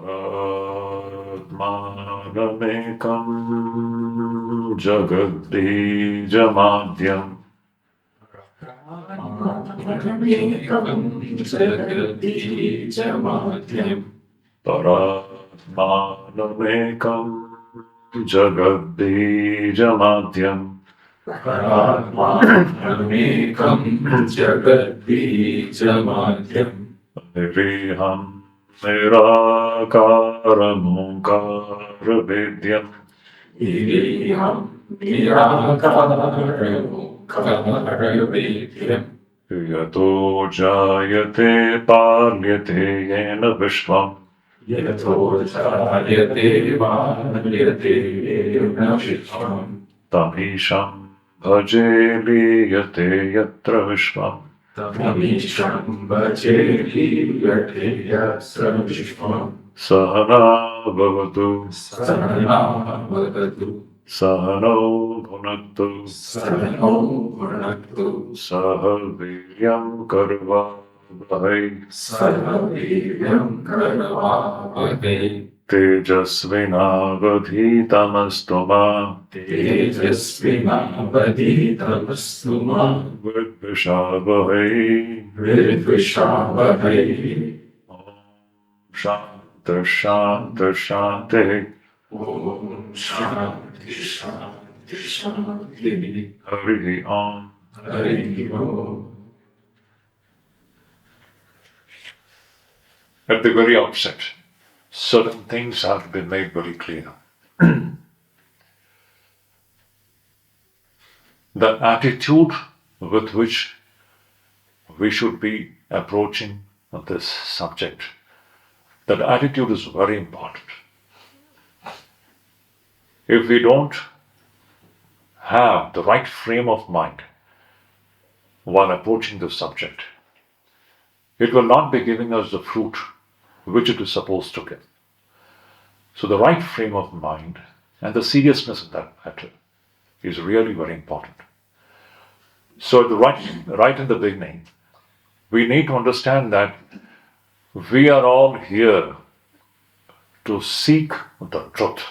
Atmanamekam Jagadbijamadyam Paratmanamekam Jagadbijamadyam Niriham Nirakaramukaravidyam Yato Jayate Palyate Yena Vishwam Tamisham Bhaje Liyate Yatra Vishwam Sahana Bhavatu Sahano Bhunaktu Saha Viryam Karva Bhai Tejasvinavadhitamastuma Vidvishabhai Om Shanta Shanta Shanti Hari Om. At the very outset, certain things have been made very clear. The attitude with which we should be approaching this subject, that attitude is very important. If we don't have the right frame of mind while approaching the subject, it will not be giving us the fruit which it is supposed to give. So the right frame of mind and the seriousness of that matter is really very important. So right in the beginning, we need to understand that we are all here to seek the truth.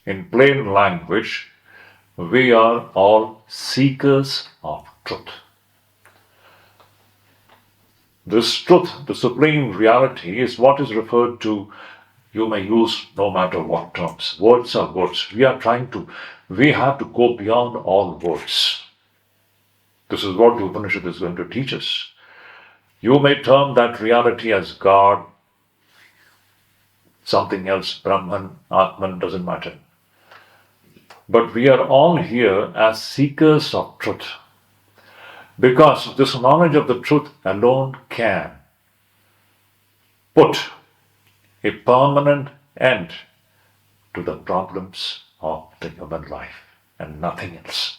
In plain language, we are all seekers of truth. This truth, the supreme reality, is what is referred to, you may use no matter what terms. Words are words. We have to go beyond all words. This is what the Upanishad is going to teach us. You may term that reality as God, something else, Brahman, Atman, doesn't matter. But we are all here as seekers of truth. Because this knowledge of the truth alone can put a permanent end to the problems of the human life and nothing else.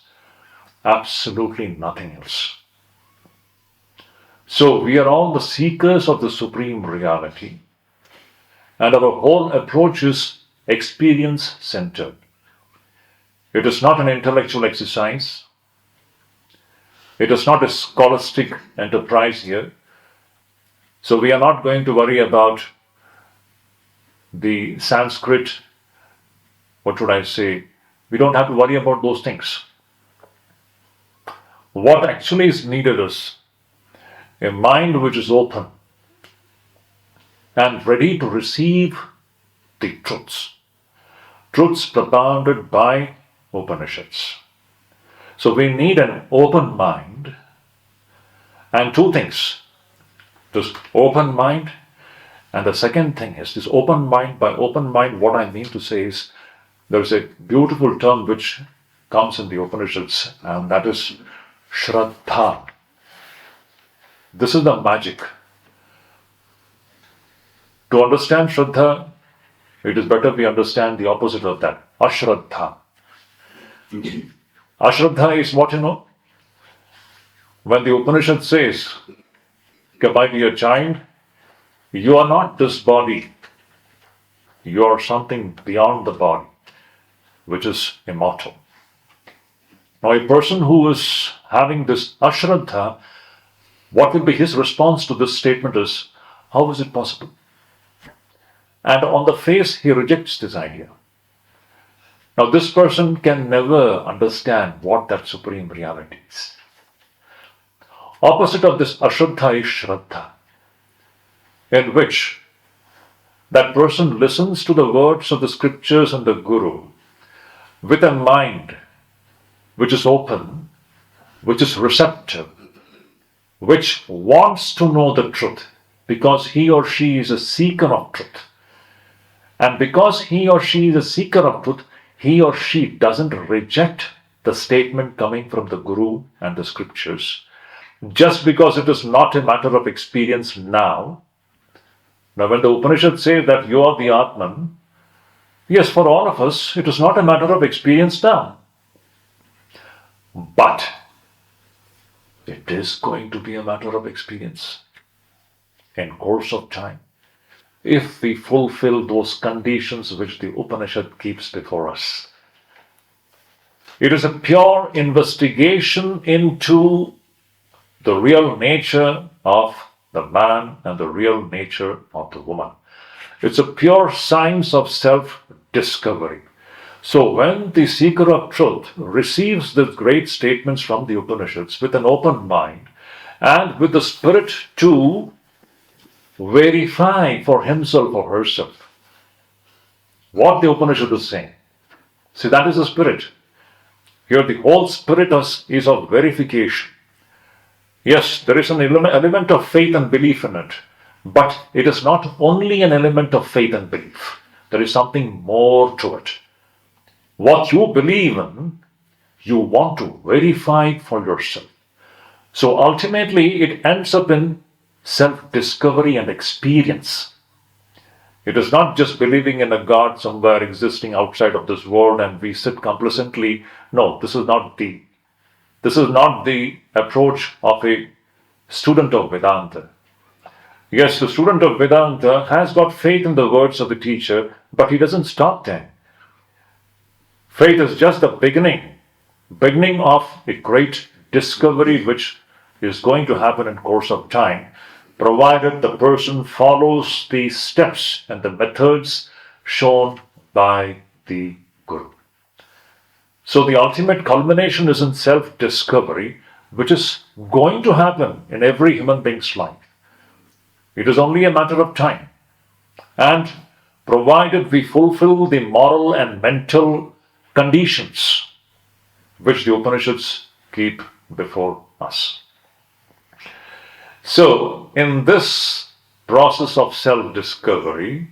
Absolutely nothing else. So we are all the seekers of the supreme reality, and our whole approach is experience-centered. It is not an intellectual exercise. It is not a scholastic enterprise here. So we are not going to worry about the Sanskrit, what should I say? We don't have to worry about those things. What actually is needed is a mind which is open and ready to receive the truths propounded by Upanishads. So we need an open mind, and two things. This open mind, and the second thing is this open mind. By open mind, what I mean to say is there is a beautiful term which comes in the Upanishads, and that is Shraddha. This is the magic. To understand Shraddha, it is better we understand the opposite of that, Ashraddha. Ashraddha is what you know. When the Upanishad says, my dear child, you are not this body. You are something beyond the body, which is immortal. Now, a person who is having this ashraddha what will be his response to this statement is, how is it possible? And on the face, he rejects this idea. Now, this person can never understand what that supreme reality is. Opposite of this ashuddha is shraddha, in which that person listens to the words of the scriptures and the Guru with a mind which is open, which is receptive, which wants to know the truth because he or she is a seeker of truth. And because he or she is a seeker of truth, he or she doesn't reject the statement coming from the Guru and the scriptures just because it is not a matter of experience now. Now, when the Upanishad says that you are the Atman, yes, for all of us, it is not a matter of experience now. But it is going to be a matter of experience in course of time, if we fulfill those conditions which the Upanishad keeps before us. It is a pure investigation into the real nature of the man and the real nature of the woman. It's a pure science of self-discovery. So when the seeker of truth receives the great statements from the Upanishads with an open mind and with the spirit to verify for himself or herself what the Upanishad is saying. See, that is the spirit. Here the whole spirit is of verification. Yes, there is an element of faith and belief in it, but it is not only an element of faith and belief. There is something more to it. What you believe in, you want to verify for yourself. So ultimately, it ends up in self-discovery and experience. It is not just believing in a God somewhere existing outside of this world and we sit complacently. No, this is not the approach of a student of Vedanta. Yes, the student of Vedanta has got faith in the words of the teacher, but he doesn't stop there. Faith is just the beginning of a great discovery which is going to happen in course of time, provided the person follows the steps and the methods shown by the Guru. So the ultimate culmination is in self-discovery, which is going to happen in every human being's life. It is only a matter of time. And provided we fulfill the moral and mental conditions which the Upanishads keep before us. So, in this process of self-discovery,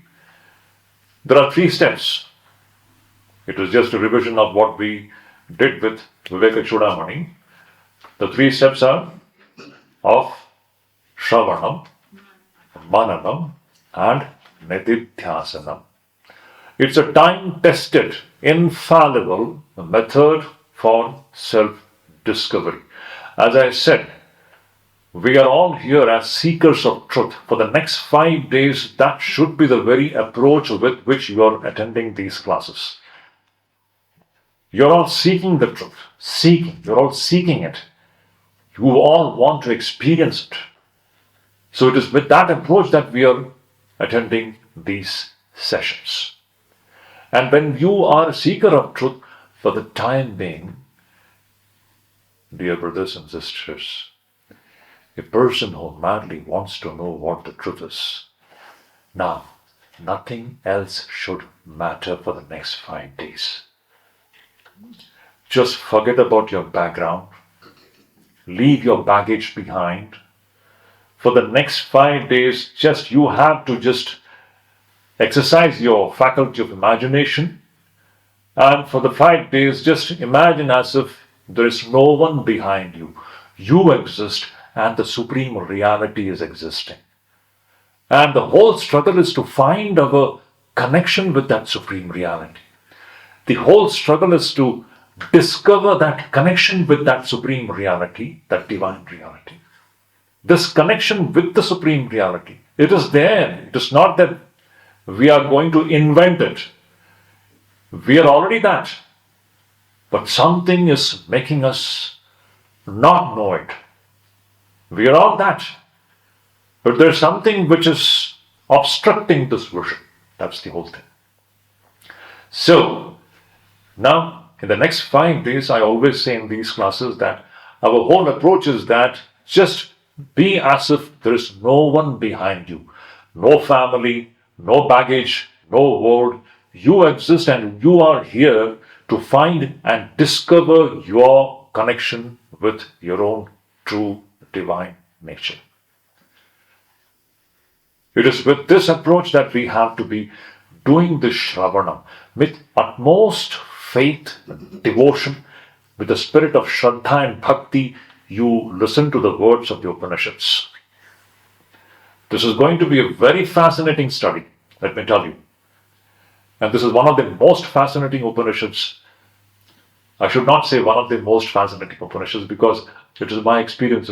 there are 3 steps. It was just a revision of what we did with Viveka. The 3 steps are of Shravanam, Mananam, and Nididhyasanam. It's a time-tested, infallible method for self-discovery. As I said, we are all here as seekers of truth. For the next 5 days, that should be the very approach with which you are attending these classes. You're all seeking the truth. You're all seeking it. You all want to experience it. So it is with that approach that we are attending these sessions. And when you are a seeker of truth, for the time being, dear brothers and sisters, a person who madly wants to know what the truth is, now, nothing else should matter for the next 5 days. Just forget about your background. Leave your baggage behind. For the next 5 days, you have to exercise your faculty of imagination. And for the 5 days, just imagine as if there is no one behind you. You exist and the supreme reality is existing. And the whole struggle is to find our connection with that supreme reality. The whole struggle is to discover that connection with that supreme reality, that divine reality. This connection with the supreme reality, it is there. It is not that we are going to invent it. We are already that. But something is making us not know it. We are all that. But there's something which is obstructing this vision. That's the whole thing. So, now, in the next 5 days, I always say in these classes that our whole approach is that just be as if there is no one behind you. No family, no baggage, no world. You exist and you are here to find and discover your connection with your own true divine nature. It is with this approach that we have to be doing this Shravanam with utmost faith, devotion, with the spirit of Shraddha and Bhakti. You listen to the words of the Upanishads. This is going to be a very fascinating study, let me tell you. And this is one of the most fascinating Upanishads. I should not say one of the most fascinating Upanishads because it is my experience,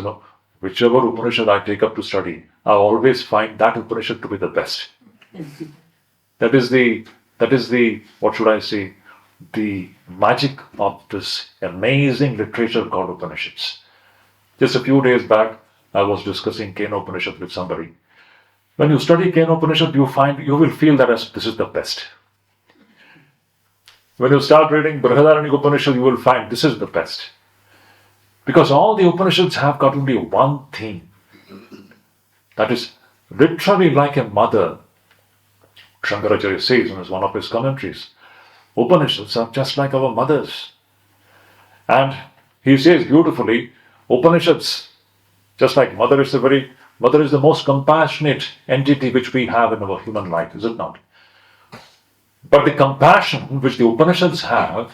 whichever Upanishad I take up to study, I always find that Upanishad to be the best. That is the, what should I say, the magic of this amazing literature called Upanishads. Just a few days back, I was discussing Kena Upanishad with somebody. When you study Kena Upanishad, you will feel that this is the best. When you start reading Brihadaranyaka Upanishad, you will find this is the best. Because all the Upanishads have got only one theme. That is literally like a mother. Shankaracharya says in one of his commentaries, Upanishads are just like our mothers. And he says beautifully, Upanishads, just like mother is the most compassionate entity which we have in our human life, is it not? But the compassion which the Upanishads have,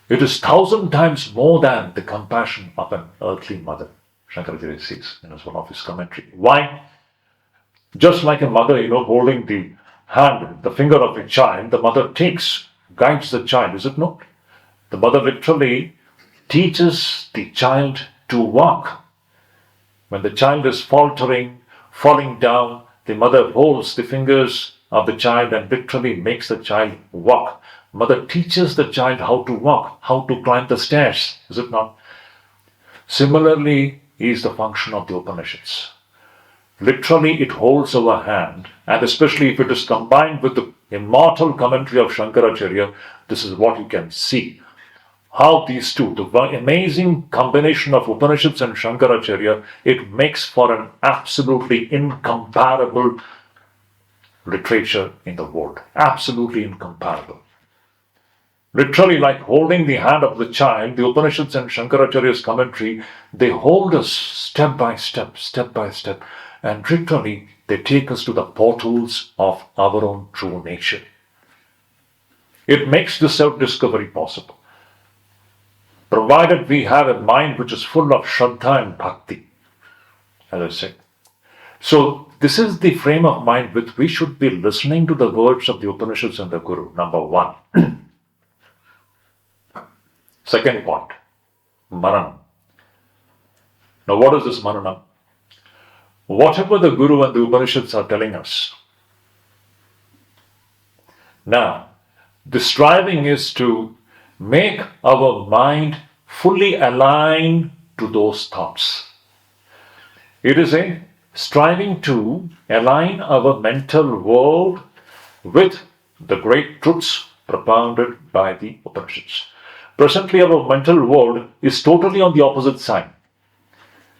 it is 1,000 times more than the compassion of an earthly mother, Shankaracharya says in one of his commentary. Why? Just like a mother, holding the hand, the finger of a child, the mother guides the child, is it not? The mother literally teaches the child to walk. When the child is faltering, falling down, the mother holds the fingers of the child and literally makes the child walk. Mother teaches the child how to walk, how to climb the stairs, is it not? Similarly is the function of the Upanishads. Literally it holds our hand, and especially if it is combined with the immortal commentary of Shankaracharya, this is what you can see. How these two, the amazing combination of Upanishads and Shankaracharya, it makes for an absolutely incomparable literature in the world. Absolutely incomparable. Literally like holding the hand of the child, the Upanishads and Shankaracharya's commentary, they hold us step by step, and literally they take us to the portals of our own true nature. It makes the self-discovery possible, provided we have a mind which is full of Shraddha and Bhakti, as I said. So this is the frame of mind with which we should be listening to the words of the Upanishads and the Guru, number one. Second point, Mananam. Now what is this Mananam? Whatever the Guru and the Upanishads are telling us. Now, the striving is to make our mind fully aligned to those thoughts. It is a striving to align our mental world with the great truths propounded by the Upanishads. Presently, our mental world is totally on the opposite side.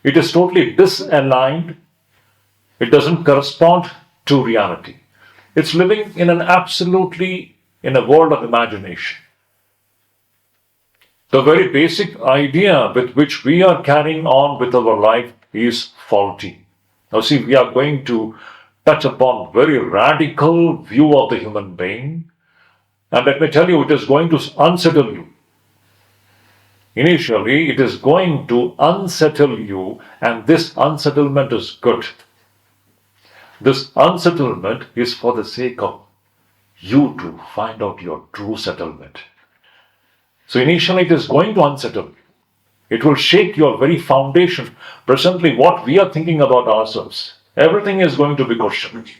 It is totally disaligned. It doesn't correspond to reality. It's living in a world of imagination. The very basic idea with which we are carrying on with our life is faulty. Now see, we are going to touch upon very radical view of the human being. And let me tell you, it is going to unsettle you. Initially, it is going to unsettle you, and this unsettlement is good. This unsettlement is for the sake of you to find out your true settlement. So initially, it is going to unsettle you. It will shake your very foundation. Presently, what we are thinking about ourselves, everything is going to be questioned.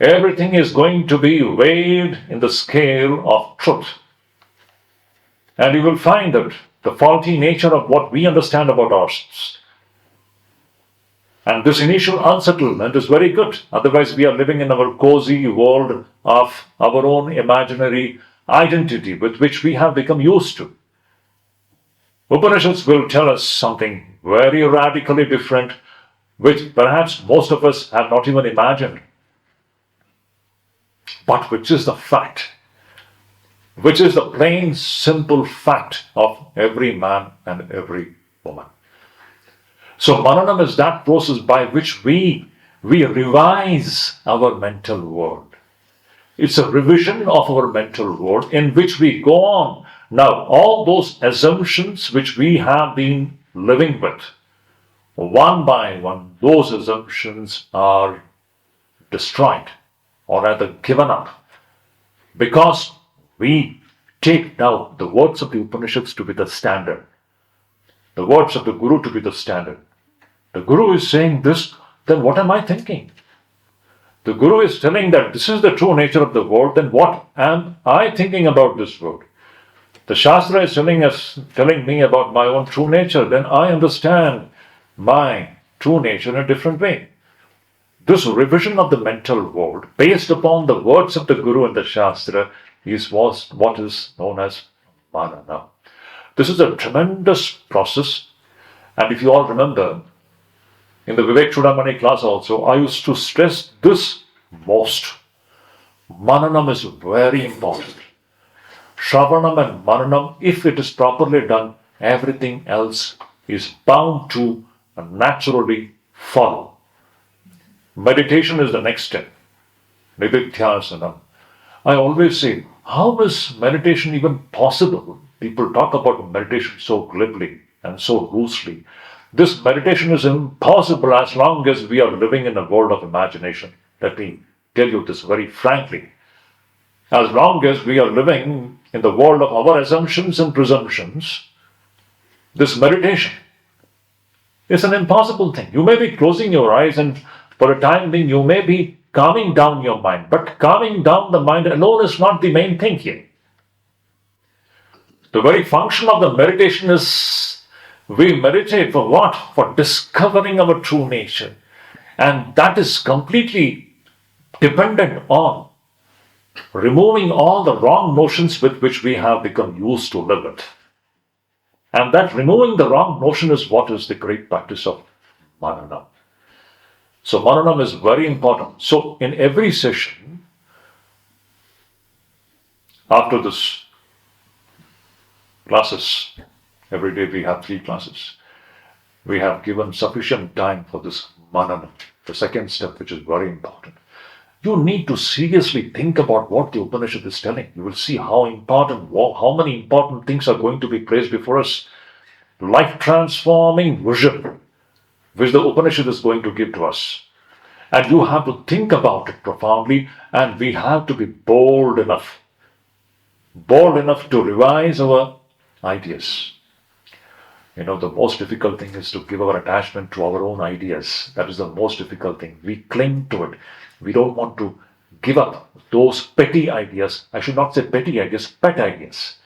Everything is going to be weighed in the scale of truth. And you will find that the faulty nature of what we understand about ourselves, And this initial unsettlement is very good. Otherwise, we are living in our cozy world of our own imaginary identity with which we have become used to. Upanishads will tell us something very radically different, which perhaps most of us have not even imagined, but which is the fact, which is the plain, simple fact of every man and every woman. So Mananam is that process by which we revise our mental world. It's a revision of our mental world in which we go on. Now, all those assumptions which we have been living with, one by one, those assumptions are destroyed, or rather given up, because we take now the words of the Upanishads to be the standard, the words of the Guru to be the standard. The Guru is saying this, then what am I thinking? The Guru is telling that this is the true nature of the world, then what am I thinking about this world? The Shastra is telling me about my own true nature, then I understand my true nature in a different way. This revision of the mental world, based upon the words of the Guru and the Shastra, is what is known as Manana. This is a tremendous process, and if you all remember, in the Vivek class also, I used to stress this most. Mananam is very important. Shravanam and Mananam, if it is properly done, everything else is bound to naturally follow. Meditation is the next step. Nididhyasanam. I always say, how is meditation even possible? People talk about meditation so glibly and so loosely. This meditation is impossible as long as we are living in a world of imagination. Let me tell you this very frankly. As long as we are living in the world of our assumptions and presumptions, this meditation is an impossible thing. You may be closing your eyes and for a time being you may be calming down your mind, but calming down the mind alone is not the main thing here. The very function of the meditation is we meditate for what? For discovering our true nature. And that is completely dependent on removing all the wrong notions with which we have become used to live with. And that removing the wrong notion is what is the great practice of Mananam. So Mananam is very important. So in every session, after this classes, every day we have 3 classes. We have given sufficient time for this Mananam, the second step, which is very important. You need to seriously think about what the Upanishad is telling. You will see how many important things are going to be placed before us. Life-transforming vision, which the Upanishad is going to give to us. And you have to think about it profoundly, and we have to be bold enough to revise our ideas. You know, the most difficult thing is to give our attachment to our own ideas. That is the most difficult thing. We cling to it. We don't want to give up those petty ideas. I should not say petty ideas, pet ideas.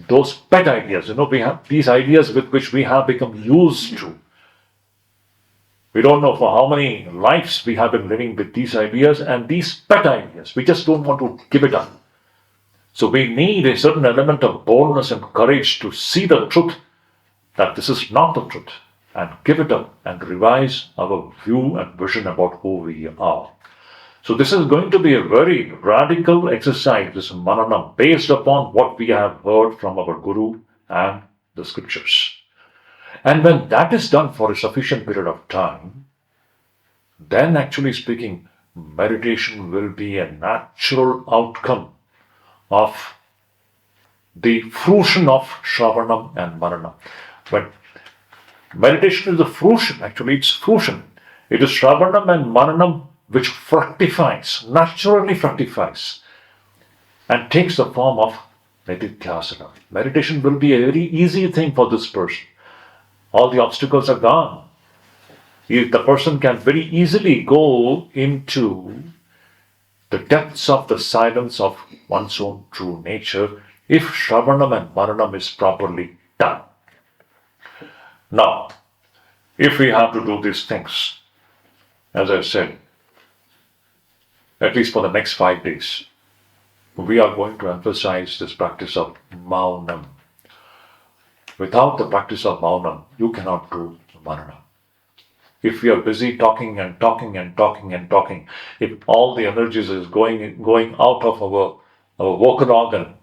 Those pet ideas, we have these ideas with which we have become used to. We don't know for how many lives we have been living with these ideas and these pet ideas. We just don't want to give it up. So we need a certain element of boldness and courage to see the truth, that this is not the truth, and give it up and revise our view and vision about who we are. So this is going to be a very radical exercise, this Mananam, based upon what we have heard from our Guru and the scriptures. And when that is done for a sufficient period of time, then actually speaking, meditation will be a natural outcome of the fruition of Shravanam and Mananam. But meditation is the fruition, actually it's fruition. It is Shravanam and Mananam which fructifies, naturally fructifies, and takes the form of Nididhyasana. Meditation will be a very easy thing for this person. All the obstacles are gone. The person can very easily go into the depths of the silence of one's own true nature if Shravanam and Mananam is properly done. Now, if we have to do these things, as I said, at least for the next 5 days, we are going to emphasize this practice of Maunam. Without the practice of Maunam, you cannot do Manana. If we are busy talking and talking and talking and talking, if all the energies is going out of our vocal organ,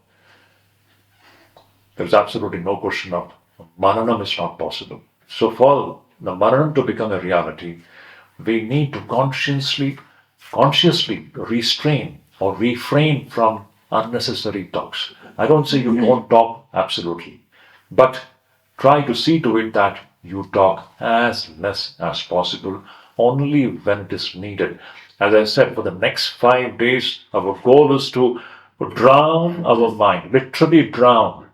there's absolutely no question of Mananam is not possible. So for the Mananam to become a reality, we need to consciously restrain or refrain from unnecessary talks. I don't say you don't talk absolutely, but try to see to it that you talk as less as possible, only when it is needed. As I said, for the next 5 days, our goal is to drown our mind, literally drown.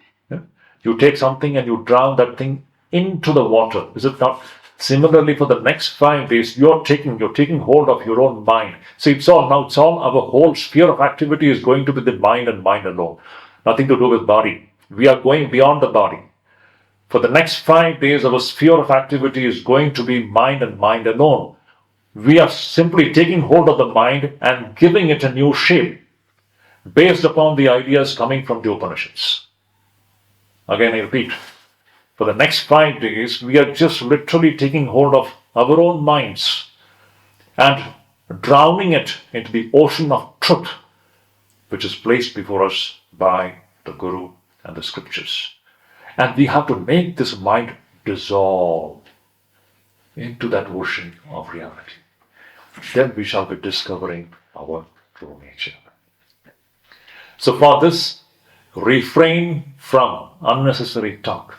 You take something and you drown that thing into the water, is it not? Similarly, for the next 5 days, you're taking hold of your own mind. See, it's all our whole sphere of activity is going to be the mind and mind alone. Nothing to do with body. We are going beyond the body. For the next 5 days, our sphere of activity is going to be mind and mind alone. We are simply taking hold of the mind and giving it a new shape based upon the ideas coming from the Upanishads. Again, I repeat, for the next 5 days, we are just literally taking hold of our own minds and drowning it into the ocean of truth, which is placed before us by the Guru and the scriptures. And we have to make this mind dissolve into that ocean of reality. Then we shall be discovering our true nature. So for this, refrain from unnecessary talk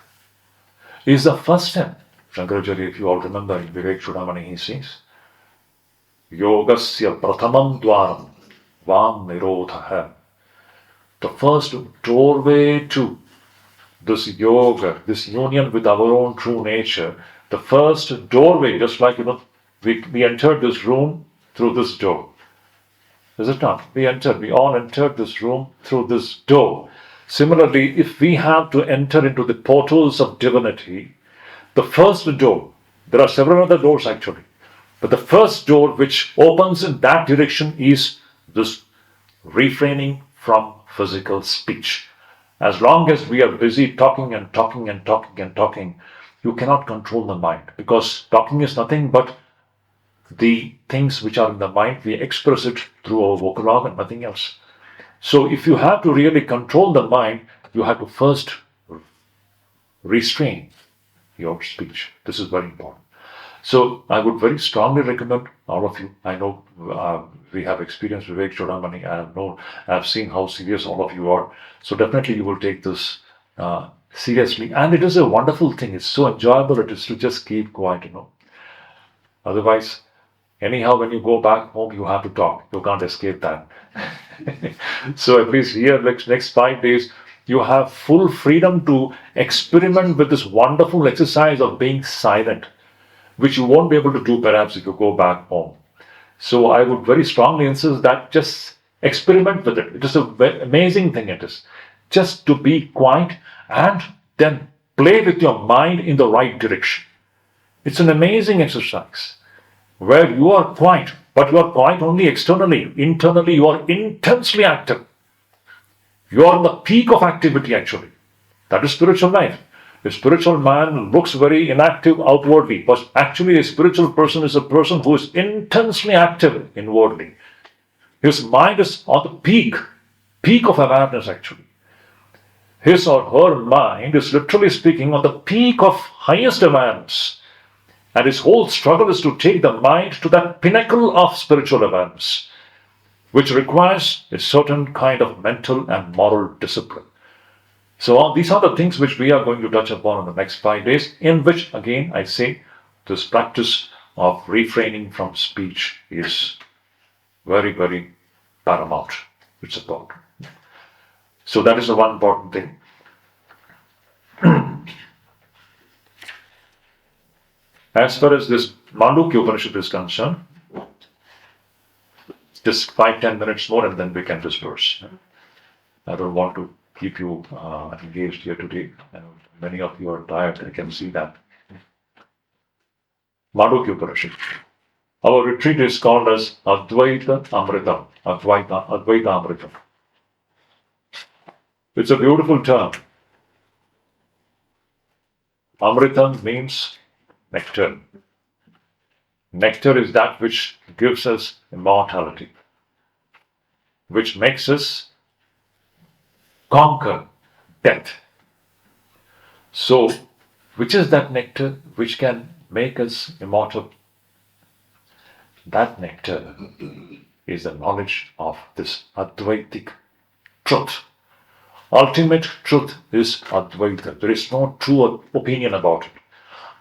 is the first step. Shankaracharya, if you all remember in Vivek Chudamani, he says, Yogasya prathamam dwaram vam nirodha. The first doorway to this yoga, this union with our own true nature, the first doorway, just like, we entered this room through this door. Is it not? We all entered this room through this door. Similarly, if we have to enter into the portals of divinity, the first door, there are several other doors actually, but the first door which opens in that direction is this refraining from physical speech. As long as we are busy talking and talking and talking and talking, you cannot control the mind, because talking is nothing but the things which are in the mind, we express it through our vocal organ, nothing else. So if you have to really control the mind, you have to first restrain your speech. This is very important. So I would very strongly recommend all of you. I know we have experienced Vivek Chudamani. I've seen how serious all of you are. So definitely you will take this seriously. And it is a wonderful thing. It's so enjoyable. It is to just keep quiet, Otherwise, anyhow, when you go back home, you have to talk. You can't escape that. So at least here, next 5 days, you have full freedom to experiment with this wonderful exercise of being silent, which you won't be able to do perhaps if you go back home. So I would very strongly insist that just experiment with it. It is an amazing thing, it is. Just to be quiet and then play with your mind in the right direction. It's an amazing exercise where you are quiet, but you are quiet only externally. Internally, you are intensely active. You are in the peak of activity actually. That is spiritual life. A spiritual man looks very inactive outwardly, but actually a spiritual person is a person who is intensely active inwardly. His mind is on the peak of awareness actually. His or her mind is literally speaking on the peak of highest awareness. And his whole struggle is to take the mind to that pinnacle of spiritual awareness, which requires a certain kind of mental and moral discipline. So these are the things which we are going to touch upon in the next 5 days, in which, again, I say, this practice of refraining from speech is very, very paramount. It's important. So that is the one important thing. As far as this Mandukya Upanishad is concerned, just 5-10 minutes more and then we can disperse. I don't want to keep you engaged here today. Many of you are tired, I can see that. Mandukya Upanishad. Our retreat is called as Advaita Amritam. Advaita Amritam. It's a beautiful term. Amritam means nectar. Nectar is that which gives us immortality, which makes us conquer death. So, which is that nectar which can make us immortal? That nectar is the knowledge of this Advaitic truth. Ultimate truth is Advaita. There is no true opinion about it.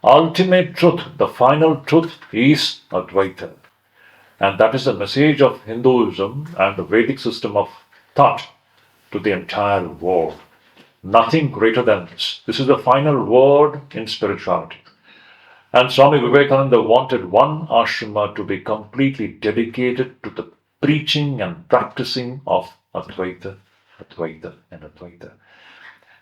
Ultimate truth, the final truth is Advaita. And that is the message of Hinduism and the Vedic system of thought to the entire world. Nothing greater than this. This is the final word in spirituality. And Swami Vivekananda wanted one ashrama to be completely dedicated to the preaching and practicing of Advaita, Advaita, and Advaita.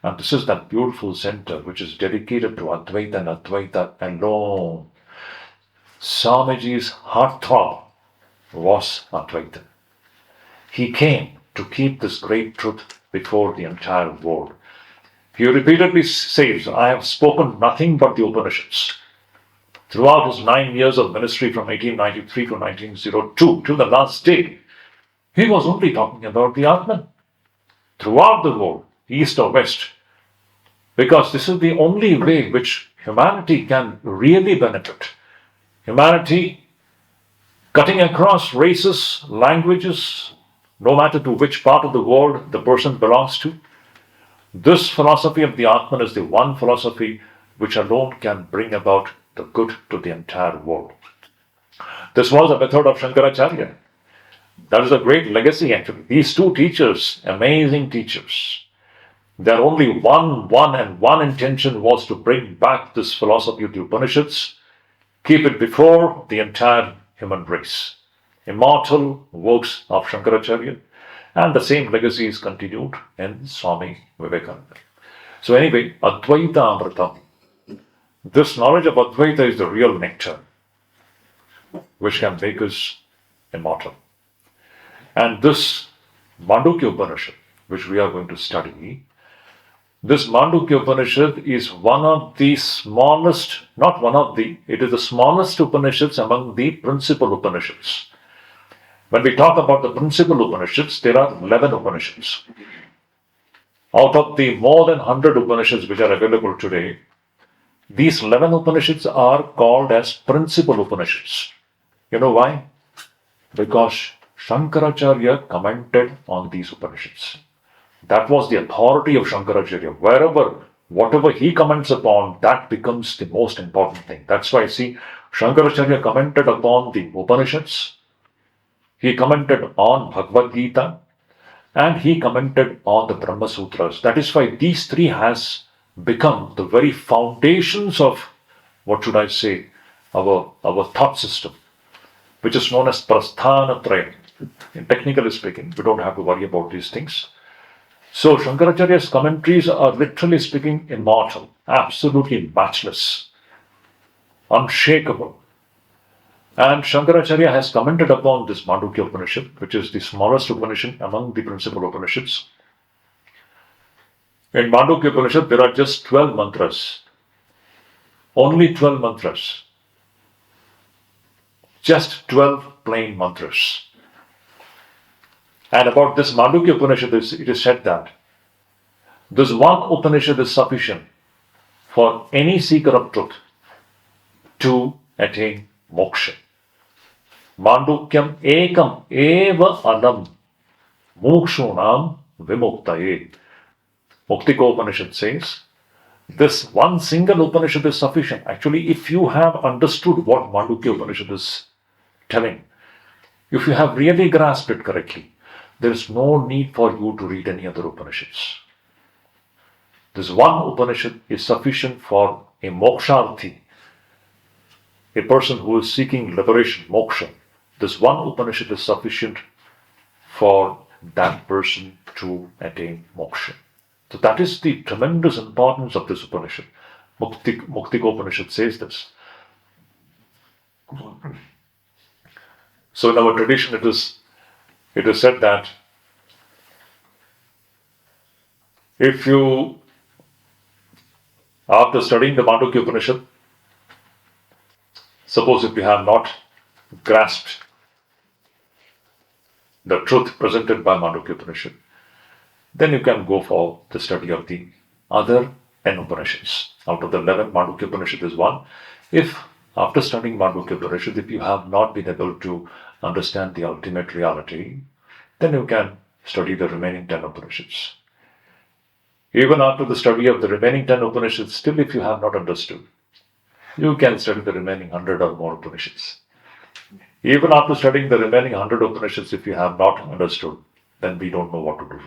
And this is that beautiful center which is dedicated to Advaita and Advaita alone. Swamiji's heartthrob was Advaita. He came to keep this great truth before the entire world. He repeatedly says, I have spoken nothing but the Upanishads. Throughout his 9 years of ministry from 1893 to 1902 till the last day, he was only talking about the Atman. Throughout the world, east or west, because this is the only way which humanity can really benefit. Humanity, cutting across races, languages, no matter to which part of the world the person belongs to, this philosophy of the Atman is the one philosophy which alone can bring about the good to the entire world. This was a method of Shankaracharya. That is a great legacy actually. These two teachers, amazing teachers, their only one intention was to bring back this philosophy of the Upanishads, keep it before the entire human race. Immortal works of Shankaracharya, and the same legacy is continued in Swami Vivekananda. So anyway, Advaita Amritam. This knowledge of Advaita is the real nectar which can make us immortal. And this Mandukya Upanishad, which we are going to study, this Mandukya Upanishad is one of the smallest, it is the smallest Upanishads among the principal Upanishads. When we talk about the principal Upanishads, there are 11 Upanishads. Out of the more than 100 Upanishads which are available today, these 11 Upanishads are called as principal Upanishads. You know why? Because Shankaracharya commented on these Upanishads. That was the authority of Shankaracharya. Whatever he comments upon, that becomes the most important thing. That's why, see, Shankaracharya commented upon the Upanishads, he commented on Bhagavad Gita, and he commented on the Brahma Sutras. That is why these three has become the very foundations of, our thought system, which is known as Prasthanatrayam. In technically speaking, we don't have to worry about these things. So Shankaracharya's commentaries are literally speaking immortal, absolutely matchless, unshakable. And Shankaracharya has commented upon this Mandukya Upanishad, which is the smallest Upanishad among the principal Upanishads. In Mandukya Upanishad, there are just 12 mantras. Only 12 mantras. Just 12 plain mantras. And about this Mandukya Upanishad, it is said that this one Upanishad is sufficient for any seeker of truth to attain moksha. Mandukyam ekam eva alam mokshunam vimuktaye. Muktiko Upanishad says, this one single Upanishad is sufficient. Actually, if you have understood what Mandukya Upanishad is telling, if you have really grasped it correctly, there is no need for you to read any other Upanishads. This one Upanishad is sufficient for a moksharthi, a person who is seeking liberation, moksha. This one Upanishad is sufficient for that person to attain moksha. So that is the tremendous importance of this Upanishad. Muktiko Upanishad says this. So in our tradition it is said that if you, after studying the Mandukya Upanishad, suppose if you have not grasped the truth presented by Mandukya Upanishad, then you can go for the study of the other 10 Upanishads. Out of the 11, Mandukya Upanishad is one. If after studying Mandukya Upanishad, if you have not been able to understand the ultimate reality, then you can study the remaining 10 Upanishads. Even after the study of the remaining 10 Upanishads, still if you have not understood, you can study the remaining 100 or more Upanishads. Even after studying the remaining 100 Upanishads, if you have not understood, then we don't know what to do.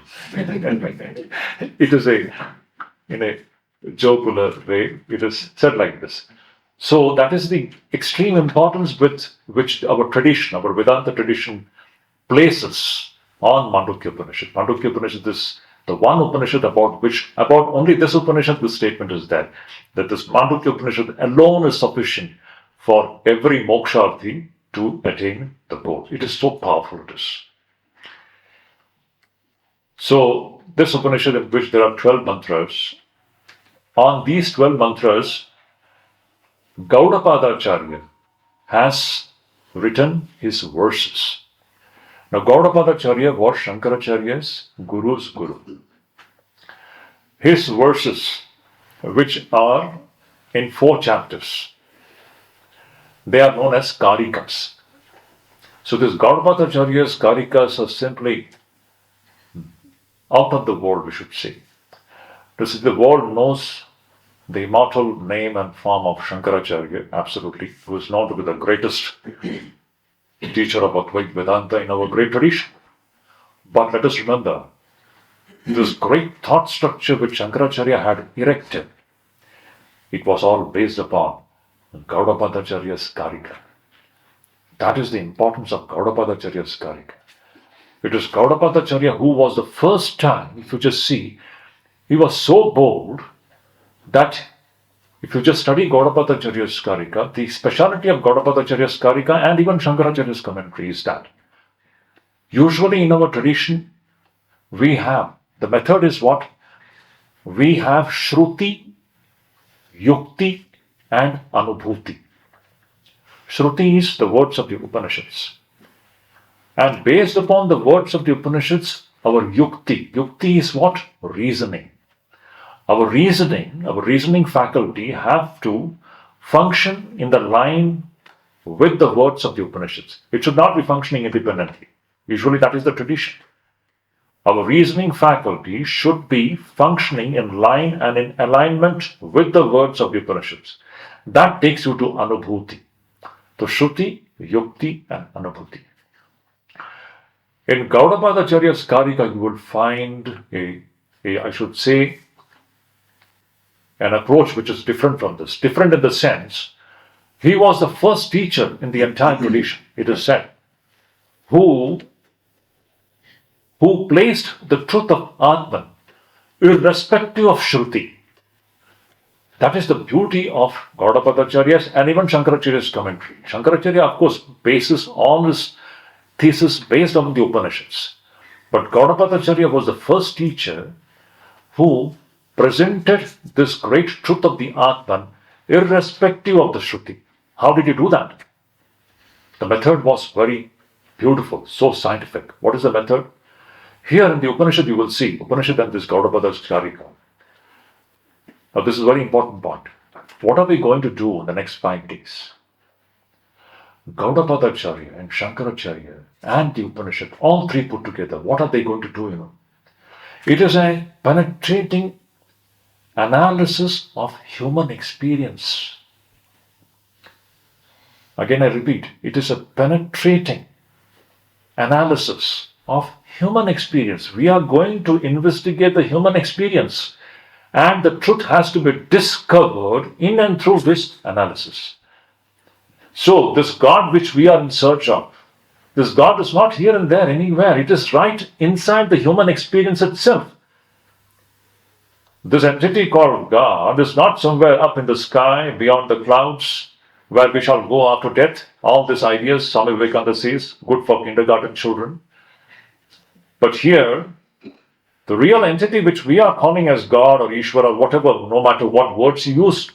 It is in a jocular way, it is said like this. So that is the extreme importance with which our tradition, our Vedanta tradition, places on Mandukya Upanishad. Mandukya Upanishad is the one Upanishad about only this Upanishad, this statement is there, that this Mandukya Upanishad alone is sufficient for every moksharthi to attain the goal. It is so powerful, it is. So, this Upanishad, in which there are 12 mantras, on these 12 mantras, Gaudapada Acharya has written his verses. Now, Gaudapada Acharya was Shankaracharya's Guru's Guru. His verses, which are in 4 chapters, they are known as Karikas. So, this Gaudapada Acharya's Karikas are simply out of the world, we should say. This is, the world knows the immortal name and form of Shankaracharya, absolutely, who is known to be the greatest teacher of Advaita Vedanta in our great tradition. But let us remember, this great thought structure which Shankaracharya had erected, it was all based upon Gaudapadacharya's Karika. That is the importance of Gaudapadacharya's Karika. It is Gaudapadacharya who was the first time, if you just see, he was so bold that if you just study Gaudapadacharya's Karika, the speciality of Gaudapadacharya's Karika and even Shankaracharya's commentary is that usually in our tradition, we have, the method is what? We have Shruti, Yukti and Anubhuti. Shruti is the words of the Upanishads. And based upon the words of the Upanishads, our Yukti is what? Reasoning. Our reasoning faculty have to function in the line with the words of the Upanishads. It should not be functioning independently. Usually that is the tradition. Our reasoning faculty should be functioning in line and in alignment with the words of the Upanishads. That takes you to Anubhuti. So Shruti, Yukti and Anubhuti. In Gaudapadacharya's Karika, you will find I should say, an approach which is different from this. Different in the sense, he was the first teacher in the entire tradition, it is said, who placed the truth of Atman irrespective of Shruti. That is the beauty of Gaudapadacharya's and even Shankaracharya's commentary. Shankaracharya, of course, bases all his thesis based on the Upanishads. But Gaudapadacharya was the first teacher who presented this great truth of the Atman irrespective of the Shruti. How did he do that? The method was very beautiful, so scientific. What is the method? Here in the Upanishad you will see, Upanishad and this Gaudapadacharya. Now this is a very important point. What are we going to do in the next 5 days? Gaudapadacharya and Shankaracharya and the Upanishad, all three put together, what are they going to do? It is a penetrating analysis of human experience. Again, I repeat, it is a penetrating analysis of human experience. We are going to investigate the human experience, and the truth has to be discovered in and through this analysis. So, this God which we are in search of, this God is not here and there anywhere. It is right inside the human experience itself. This entity called God is not somewhere up in the sky, beyond the clouds, where we shall go after death. All these ideas, Swami Vivekananda says, good for kindergarten children. But here, the real entity which we are calling as God or Ishvara or whatever, no matter what words you use,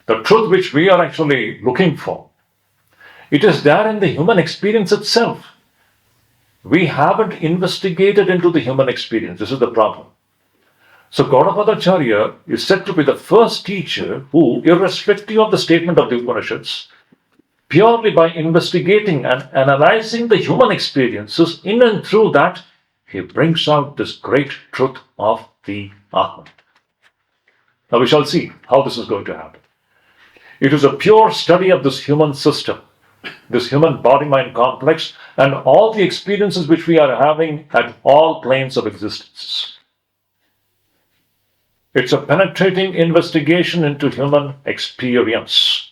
the truth which we are actually looking for, it is there in the human experience itself. We haven't investigated into the human experience. This is the problem. So Gaudapadacharya is said to be the first teacher who, irrespective of the statement of the Upanishads, purely by investigating and analyzing the human experiences, in and through that, he brings out this great truth of the Atman. Now we shall see how this is going to happen. It is a pure study of this human system, this human body-mind complex, and all the experiences which we are having at all planes of existence. It's a penetrating investigation into human experience.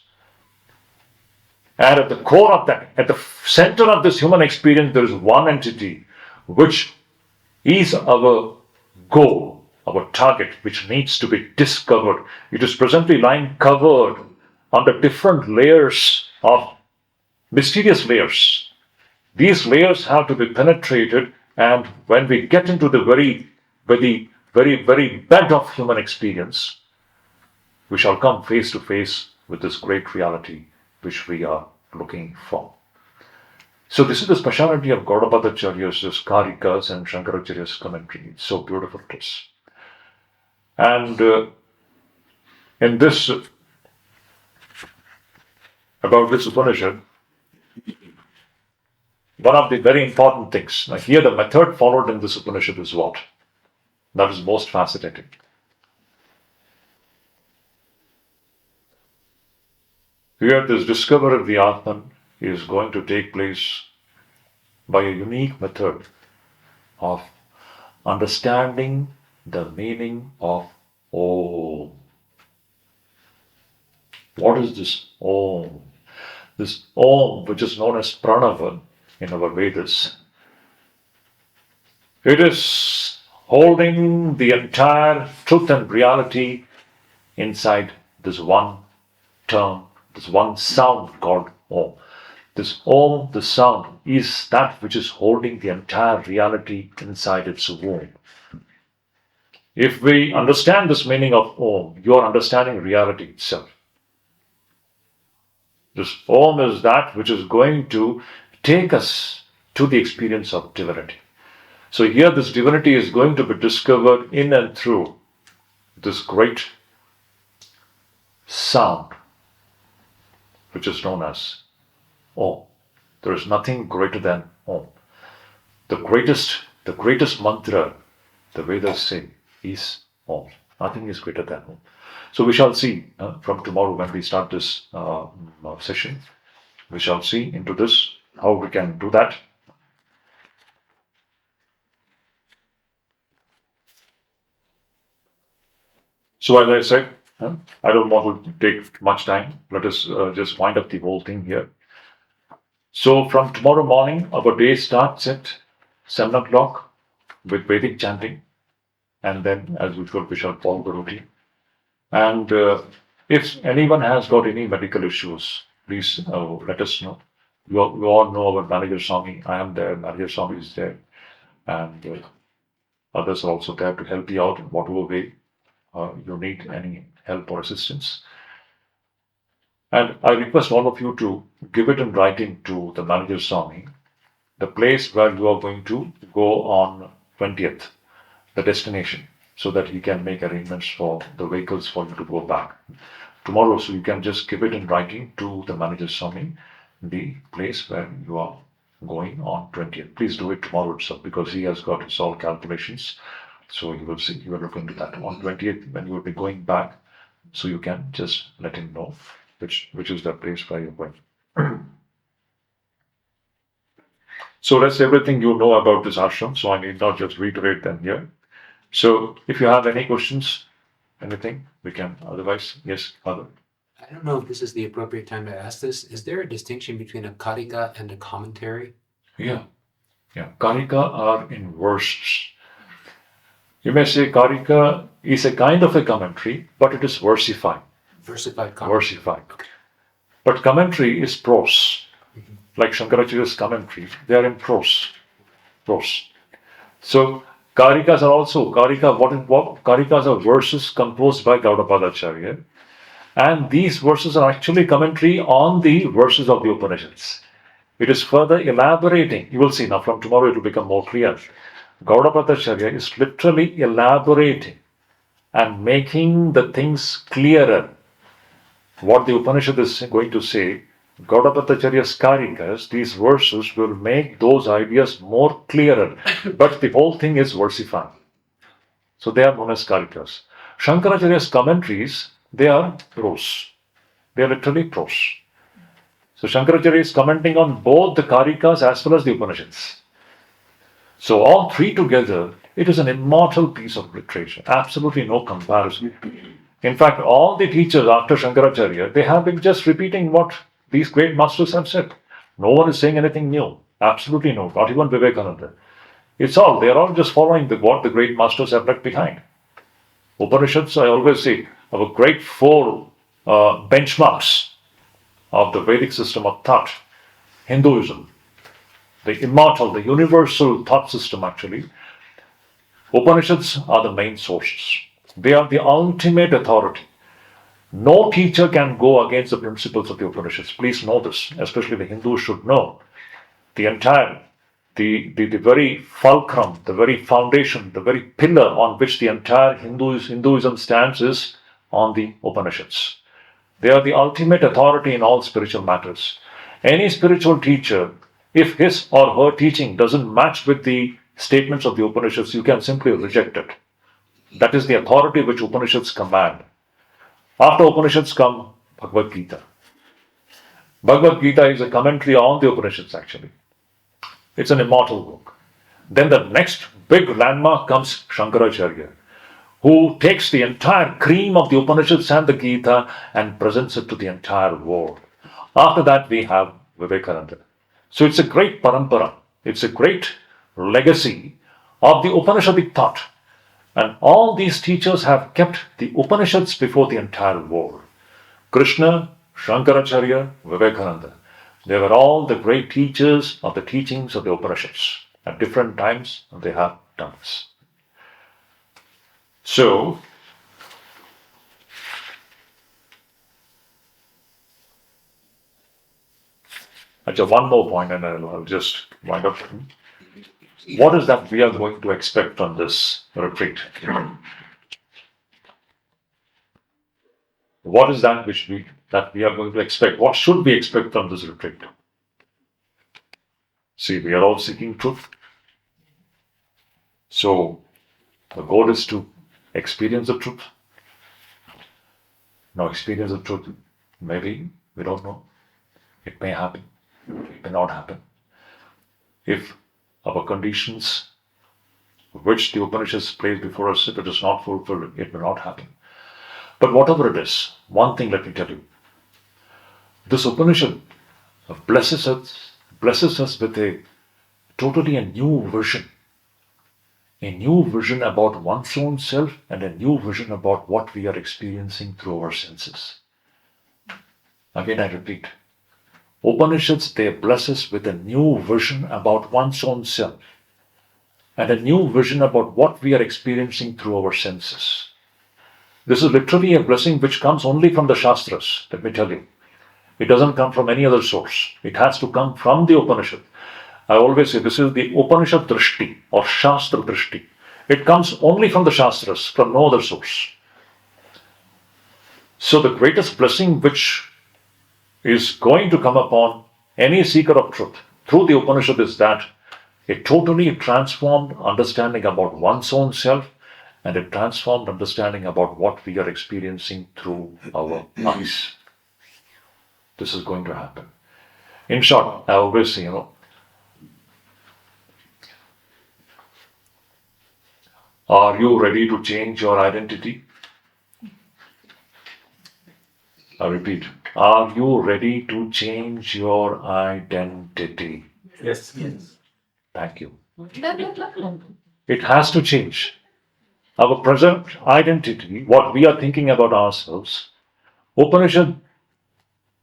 And at the core of that, at the center of this human experience, there is one entity which is our goal, our target, which needs to be discovered. It is presently lying covered under different layers of mysterious layers. These layers have to be penetrated, and when we get into the very bed of human experience, we shall come face to face with this great reality which we are looking for. So this is the speciality of Gaudapadacharya's Karikas and Shankaracharya's commentary. It's so beautiful it is. And in this, about this Upanishad, one of the very important things, now here the method followed in this Upanishad is what? That is most fascinating. Here this discovery of the Atman is going to take place by a unique method of understanding the meaning of Om. What is this Om? This Om, which is known as Pranava in our Vedas, it is holding the entire truth and reality inside this one term, this one sound called Om. This Om, the sound, is that which is holding the entire reality inside its womb. If we understand this meaning of Om, you are understanding reality itself. This Om is that which is going to take us to the experience of divinity. So here this divinity is going to be discovered in and through this great sound, which is known as Om. There is nothing greater than Om. The greatest mantra, the Vedas say, is Om. Nothing is greater than Om. So we shall see from tomorrow when we start this session, we shall see into this, how we can do that. So as I said, I don't want to take much time. Let us just wind up the whole thing here. So from tomorrow morning, our day starts at 7 o'clock with Vedic chanting. And then, as usual, we shall follow the routine. And if anyone has got any medical issues, please let us know. You all know our manager Swami. I am there, manager Swami is there. And others are also there to help you out in whatever way you need any help or assistance. And I request all of you to give it in writing to the manager Swami, the place where you are going to go on 20th, the destination, so that he can make arrangements for the vehicles for you to go back tomorrow. So you can just give it in writing to the manager Swami, the place where you are going on 20th. Please do it tomorrow itself, because he has got his all calculations. So you will see, you will look into that on 20th when you will be going back. So you can just let him know which is the place where you're going. So that's everything you know about this ashram. So I need not just reiterate them here. So if you have any questions, anything, we can. Otherwise, yes, Father. I don't know if this is the appropriate time to ask this. Is there a distinction between a karika and a commentary? Yeah. Karika are in verses. You may say Karika is a kind of a commentary, but it is versified. Versified commentary. versified. But commentary is prose. Like Shankaracharya's commentary, they are in prose. So Karikas are also, Karikas are verses composed by Gaudapadacharya. And these verses are actually commentary on the verses of the Upanishads. It is further elaborating. You will see now from tomorrow it will become more clear. Gaudapadacharya is literally elaborating and making the things clearer. What the Upanishad is going to say, Gaudapadacharya's Karikas, these verses will make those ideas more clearer. But the whole thing is versified. So they are known as Karikas. Shankaracharya's commentaries, they are prose. They are literally prose. So Shankaracharya is commenting on both the Karikas as well as the Upanishads. So all three together, it is an immortal piece of literature. Absolutely no comparison. In fact, all the teachers after Shankaracharya, they have been just repeating what these great masters have said. No one is saying anything new. Absolutely no. Not even Vivekananda. They are all just following what the great masters have left behind. Upanishads, I always say, are a great four benchmarks of the Vedic system of thought. Hinduism, the immortal, the universal thought system actually. Upanishads are the main sources. They are the ultimate authority. No teacher can go against the principles of the Upanishads. Please know this, especially the Hindus should know. The entire, the very fulcrum, the very foundation, the very pillar on which the entire Hinduism stands is on the Upanishads. They are the ultimate authority in all spiritual matters. Any spiritual teacher, if his or her teaching doesn't match with the statements of the Upanishads, you can simply reject it. That is the authority which Upanishads command. After Upanishads come Bhagavad Gita. Bhagavad Gita is a commentary on the Upanishads actually. It's an immortal book. Then the next big landmark comes Shankaracharya, who takes the entire cream of the Upanishads and the Gita and presents it to the entire world. After that we have Vivekananda. So it's a great parampara. It's a great legacy of the Upanishadic thought. And all these teachers have kept the Upanishads before the entire world. Krishna, Shankaracharya, Vivekananda. They were all the great teachers of the teachings of the Upanishads. At different times, they have done this. So, actually, one more point and I'll just wind up. What is that we are going to expect from this retreat? What is that that we are going to expect? What should we expect from this retreat? See, we are all seeking truth. So, the goal is to experience the truth. Now, experience the truth, maybe, we don't know. It may happen, it may not happen. If our conditions which the Upanishads place before us, if it is not fulfilled, it will not happen. But whatever it is, one thing let me tell you. This Upanishad blesses us with a totally a new vision. A new vision about one's own self and a new vision about what we are experiencing through our senses. Again, I repeat. Upanishads, they bless us with a new vision about one's own self and a new vision about what we are experiencing through our senses. This is literally a blessing which comes only from the Shastras, let me tell you. It doesn't come from any other source. It has to come from the Upanishad. I always say this is the Upanishad Drishti or Shastra Drishti. It comes only from the Shastras, from no other source. So the greatest blessing which is going to come upon any seeker of truth through the Upanishad is that a totally transformed understanding about one's own self and a transformed understanding about what we are experiencing through our eyes. This is going to happen. In short, I always say, are you ready to change your identity? I repeat, are you ready to change your identity? Yes. Thank you. It has to change. Our present identity, what we are thinking about ourselves, Upanishad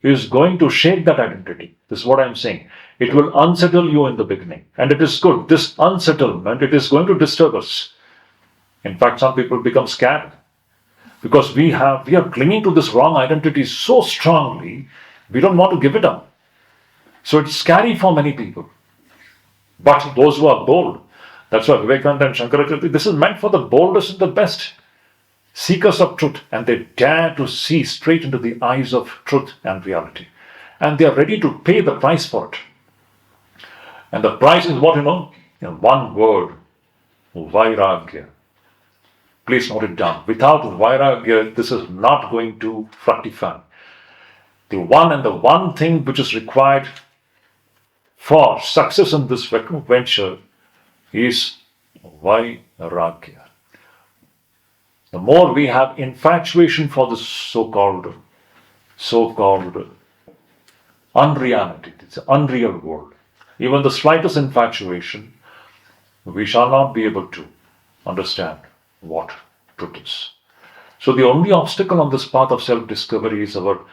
is going to shake that identity. This is what I'm saying. It will unsettle you in the beginning. And it is good. This unsettlement, it is going to disturb us. In fact, some people become scared because we are clinging to this wrong identity so strongly, we don't want to give it up. So it's scary for many people. But those who are bold, that's why Vivekananda and Shankaracharya, this is meant for the boldest and the best. Seekers of truth, and they dare to see straight into the eyes of truth and reality. And they are ready to pay the price for it. And the price is what, in one word, Vairagya. Please note it down. Without Vairagya, this is not going to fructify. The one thing which is required for success in this venture is Vairagya. The more we have infatuation for this so-called unreality, it's an unreal world. Even the slightest infatuation, we shall not be able to understand what truth is. So the only obstacle on this path of self-discovery is our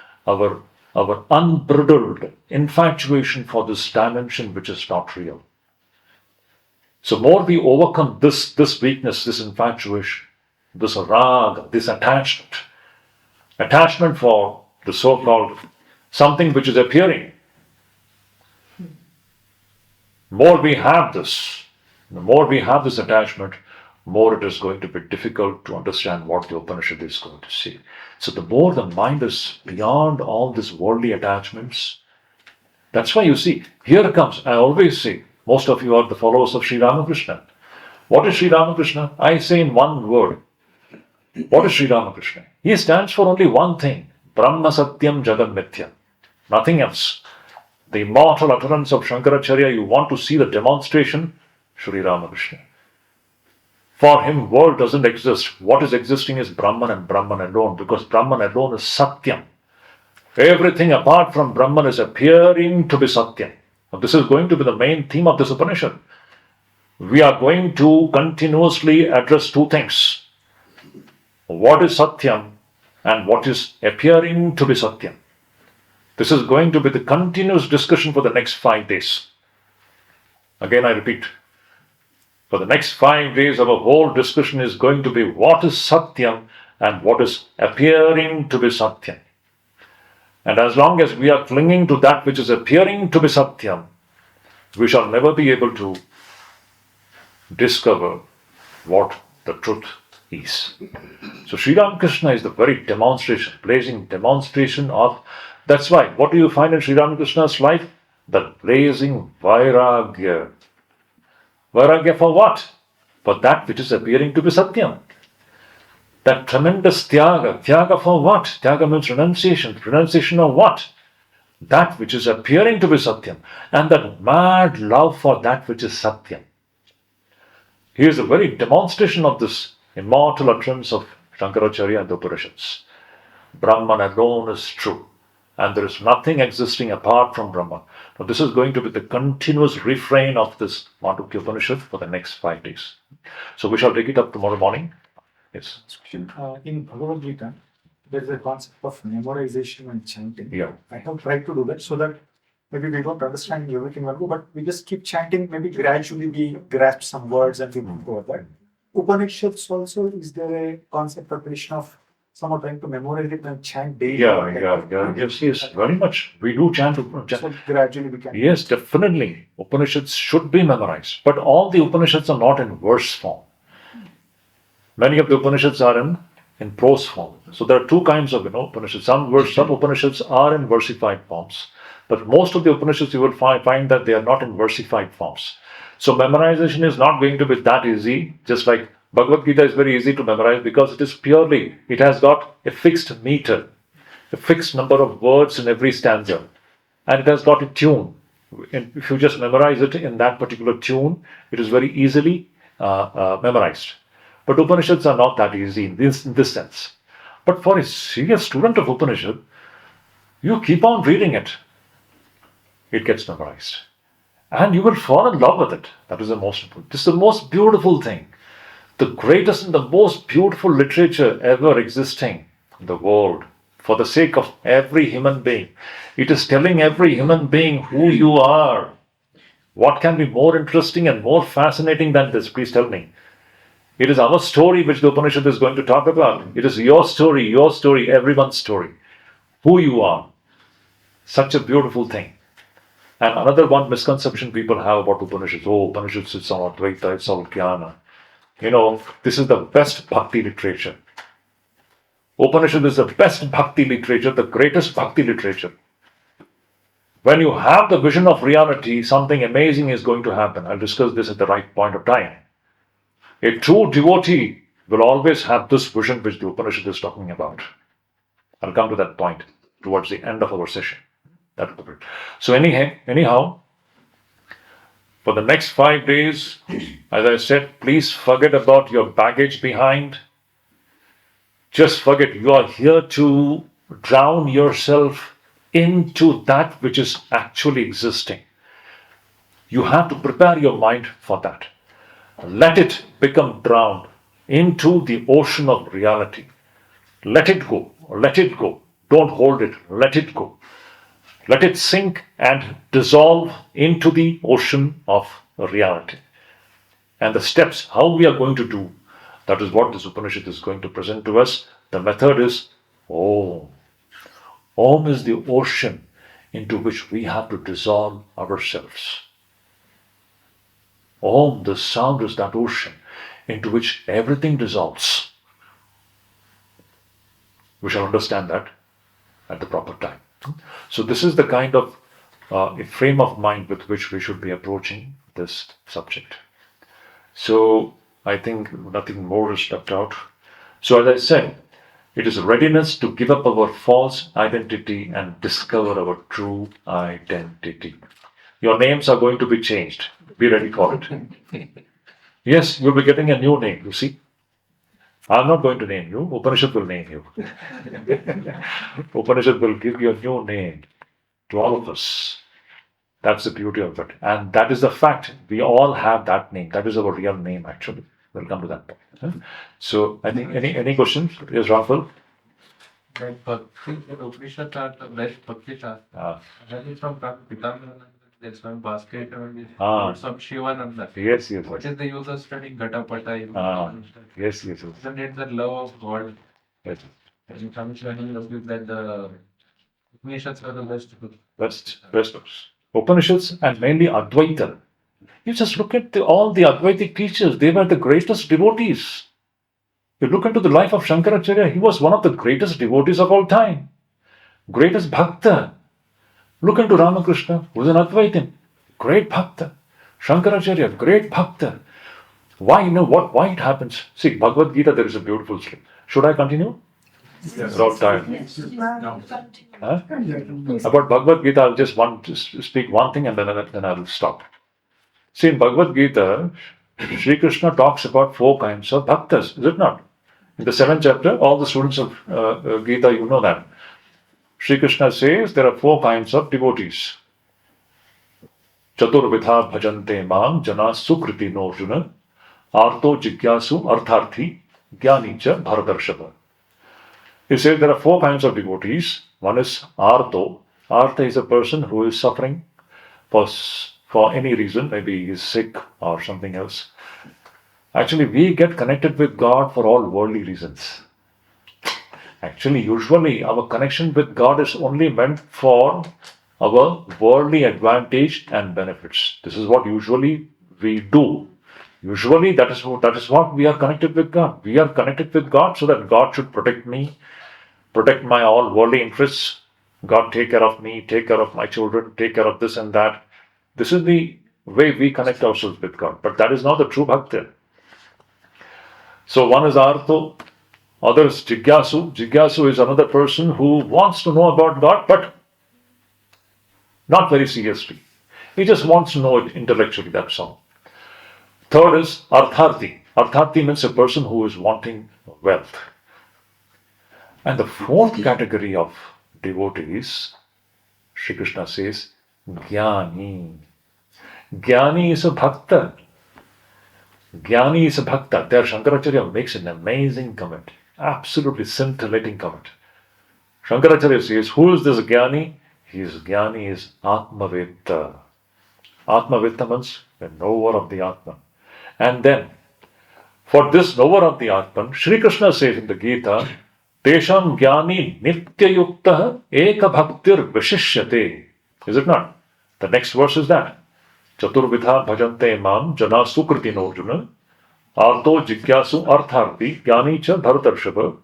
unbridled infatuation for this dimension which is not real. So more we overcome this weakness, this infatuation, this raga, this attachment for the so-called something which is appearing. The more we have this attachment, more it is going to be difficult to understand what the Upanishad is going to say. So the more the mind is beyond all these worldly attachments, that's why you see, here comes, I always say, most of you are the followers of Sri Ramakrishna. What is Sri Ramakrishna? I say in one word, what is Sri Ramakrishna? He stands for only one thing, Brahma Satyam Jagat Mithya. Nothing else. The immortal utterance of Shankaracharya, you want to see the demonstration? Sri Ramakrishna. For him, world doesn't exist. What is existing is Brahman and Brahman alone, because Brahman alone is Satyam. Everything apart from Brahman is appearing to be Satyam. Now, this is going to be the main theme of this Upanishad. We are going to continuously address two things. What is Satyam and what is appearing to be Satyam. This is going to be the continuous discussion for the next 5 days. Again, I repeat, for the next 5 days, our whole discussion is going to be what is Satyam and what is appearing to be Satyam. And as long as we are clinging to that which is appearing to be Satyam, we shall never be able to discover what the truth is. So Sri Ramakrishna is the very blazing demonstration of, that's why, what do you find in Sri Ramakrishna's life? The blazing Vairagya. Vairagya for what? For that which is appearing to be Satyam. That tremendous Tyaga. Tyaga for what? Tyaga means renunciation. Renunciation of what? That which is appearing to be Satyam. And that mad love for that which is Satyam. Here is a very demonstration of this immortal utterance of Shankaracharya and the Upanishads. Brahman alone is true. And there is nothing existing apart from Brahman. Now this is going to be the continuous refrain of this Mandukya Upanishad for the next 5 days. So we shall take it up tomorrow morning. Yes. In Bhagavad Gita, there is a concept of memorization and chanting. Yeah. I have tried to do that so that maybe we don't understand everything well, but we just keep chanting, maybe gradually we grasp some words and we move over that. Upanishads also, is there a concept or tradition of someone trying to memorize it and chant daily? Yes, very much. We do chant. So gradually we can. Yes, definitely. Upanishads should be memorized. But all the Upanishads are not in verse form. Many of the Upanishads are in prose form. So there are two kinds of Upanishads. Some Upanishads are in versified forms. But most of the Upanishads you will find that they are not in versified forms. So memorization is not going to be that easy, just like Bhagavad Gita is very easy to memorize because it has got a fixed meter, a fixed number of words in every stanza, and it has got a tune. And if you just memorize it in that particular tune, it is very easily memorized. But Upanishads are not that easy in this sense. But for a serious student of Upanishad, you keep on reading it. It gets memorized. And you will fall in love with it. That is the most important. This is the most beautiful thing. The greatest and the most beautiful literature ever existing in the world for the sake of every human being. It is telling every human being who you are. What can be more interesting and more fascinating than this? Please tell me. It is our story which the Upanishad is going to talk about. It is your story, everyone's story. Who you are. Such a beautiful thing. And another one misconception people have about Upanishads. Oh, Upanishads, it's all Advaita, it's all Jnana. This is the best bhakti literature. Upanishad is the best bhakti literature, the greatest bhakti literature. When you have the vision of reality, something amazing is going to happen. I'll discuss this at the right point of time. A true devotee will always have this vision which the Upanishad is talking about. I'll come to that point towards the end of our session. So anyhow, for the next 5 days, as I said, please forget about your baggage behind. Just forget, you are here to drown yourself into that which is actually existing. You have to prepare your mind for that. Let it become drowned into the ocean of reality. Let it go. Let it go. Don't hold it. Let it go. Let it sink and dissolve into the ocean of reality. And the steps, how we are going to do, that is what this Upanishad is going to present to us. The method is Om. Om is the ocean into which we have to dissolve ourselves. Om, the sound, is that ocean into which everything dissolves. We shall understand that at the proper time. So this is the kind of a frame of mind with which we should be approaching this subject. So I think nothing more is left out. So as I said, it is readiness to give up our false identity and discover our true identity. Your names are going to be changed. Be ready for it. Yes, you'll be getting a new name, you see. I'm not going to name you. Upanishad will name you. Upanishad will give you a new name to all of us. That's the beauty of it. And that is the fact. We all have that name. That is our real name, actually. We'll come to that point. So, I think any questions? Yes, Rahul? Like Bhakti, the Upanishad are the best Bhakti Shastra. That is from Vivekananda. There's one basket or some Shivananda. Yes. What is the use of studying Gatapata? Yes. Isn't it the love of God? Yes. And Swami Shuddhidananda says that the Upanishads are the best books. Best books. Upanishads and mainly Advaita. You just look at all the Advaitic teachers. They were the greatest devotees. You look into the life of Shankaracharya. He was one of the greatest devotees of all time. Greatest bhakta. Look into Ramakrishna, who is an Advaitin. Great bhakta. Shankaracharya, great bhakta. Why? Why it happens? See, Bhagavad Gita, there is a beautiful story. Should I continue? Yes. We're all tired. No. Huh? About Bhagavad Gita, I'll just speak one thing and then I'll stop. See, in Bhagavad Gita, Sri Krishna talks about 4 kinds of bhaktas, is it not? In the 7th chapter, all the students of Gita, you know that. Sri Krishna says there are 4 kinds of devotees. Chaturvidha bhajante mam jana sukriti no Arjuna arto jigyasu artharthi jnani cha bharatarshava. He says there are 4 kinds of devotees. One is arto. Artha is a person who is suffering for any reason, maybe he is sick or something else. Actually, we get connected with God for all worldly reasons. Actually, usually our connection with God is only meant for our worldly advantage and benefits. This is what usually we do. Usually that is what we are connected with God. We are connected with God so that God should protect me, protect my all worldly interests. God take care of me, take care of my children, take care of this and that. This is the way we connect ourselves with God. But that is not the true bhakti. So one is Artho, other is Jigyasu. Jigyasu is another person who wants to know about God, but not very seriously. He just wants to know it intellectually, that's all. Third is Artharthi. Artharthi means a person who is wanting wealth. And the 4th category of devotees, Sri Krishna says, Jnani. Jnani is a bhakta. Jnani is a bhakta. There Shankaracharya makes an amazing comment. Absolutely scintillating comment. Shankaracharya says, who is this Jnani? His Jnani is Atmavedta. Atmavedta means the knower of the Atman. And then, for this knower of the Atman, Sri Krishna says in the Gita, Tesham Jnani Nityayukta Eka Bhaktir Vishishyate. Is it not? The next verse is that. Chaturvidha bhajante mam jana sukriti nojuna arto jigyasu artharti jnani cha bharatarshava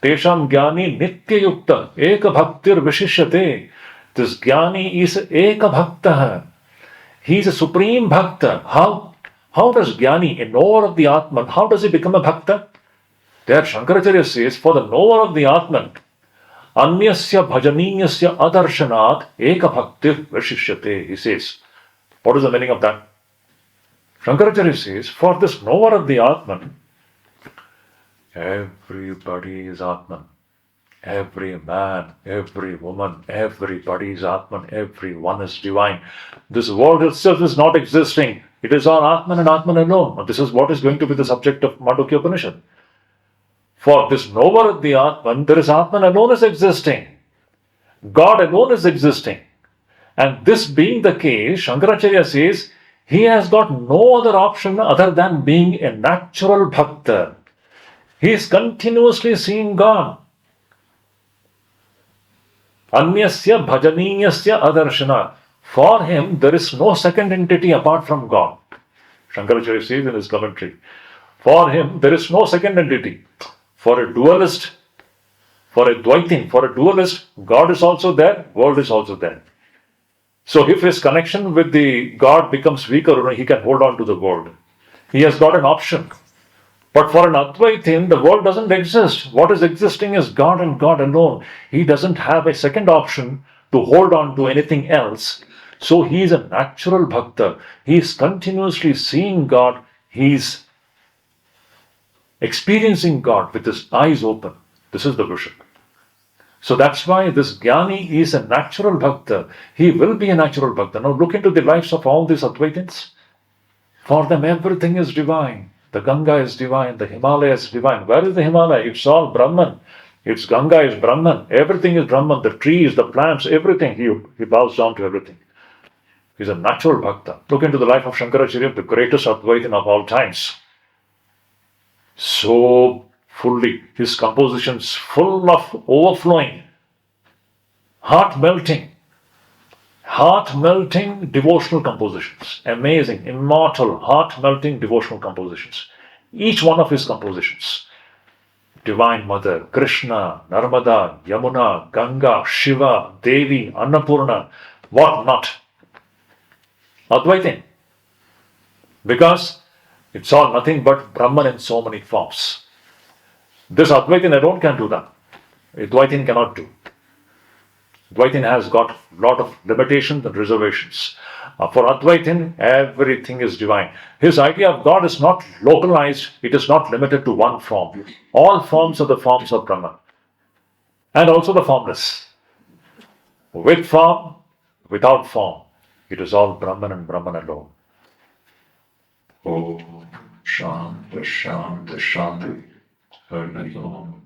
tesham jnani nityayukta eka bhaktir vishishyate. This jnani is eka bhakta. He is a supreme bhakta. How does jnani, a knower of the Atman, how does he become a bhakta? There Shankaracharya says, for the knower of the Atman, anyasya bhajaniyasya adarshanaat eka bhaktir vishishyate. He says, what is the meaning of that? Shankaracharya says, for this knower of the Atman, everybody is Atman. Every man, every woman, everybody is Atman. Everyone is divine. This world itself is not existing. It is on Atman and Atman alone. And this is what is going to be the subject of Mandukya Upanishad. For this knower of the Atman, there is Atman alone is existing. God alone is existing. And this being the case, Shankaracharya says, he has got no other option other than being a natural bhakta. He is continuously seeing God. Anyasya bhajaniyasya adarshana. For him, there is no second entity apart from God. Shankaracharya says in his commentary, for him, there is no second entity. For a dualist, for a Dvaitin, for a dualist, God is also there, world is also there. So if his connection with the God becomes weaker, he can hold on to the world. He has got an option. But for an Advaitin, the world doesn't exist. What is existing is God and God alone. He doesn't have a second option to hold on to anything else. So he is a natural bhakta. He is continuously seeing God. He is experiencing God with his eyes open. This is the vision. So that's why this Jnani is a natural bhakta. He will be a natural bhakta. Now look into the lives of all these Advaitins. For them everything is divine. The Ganga is divine, the Himalaya is divine. Where is the Himalaya? It's all Brahman. Its Ganga is Brahman. Everything is Brahman. The trees, the plants, everything. He bows down to everything. He's a natural bhakta. Look into the life of Shankaracharya, the greatest Advaitin of all times. So fully, his compositions full of overflowing, heart-melting devotional compositions. Amazing, immortal, heart-melting devotional compositions. Each one of his compositions. Divine Mother, Krishna, Narmada, Yamuna, Ganga, Shiva, Devi, Annapurna, what not. Advaitin. Because it's all nothing but Brahman in so many forms. This Advaitin alone can do that. Advaitin cannot do. Advaitin has got a lot of limitations and reservations. For Advaitin, everything is divine. His idea of God is not localized, it is not limited to one form. All forms are the forms of Brahman. And also the formless. With form, without form. It is all Brahman and Brahman alone. Om Shanti Shanti Shanti. Hari Om.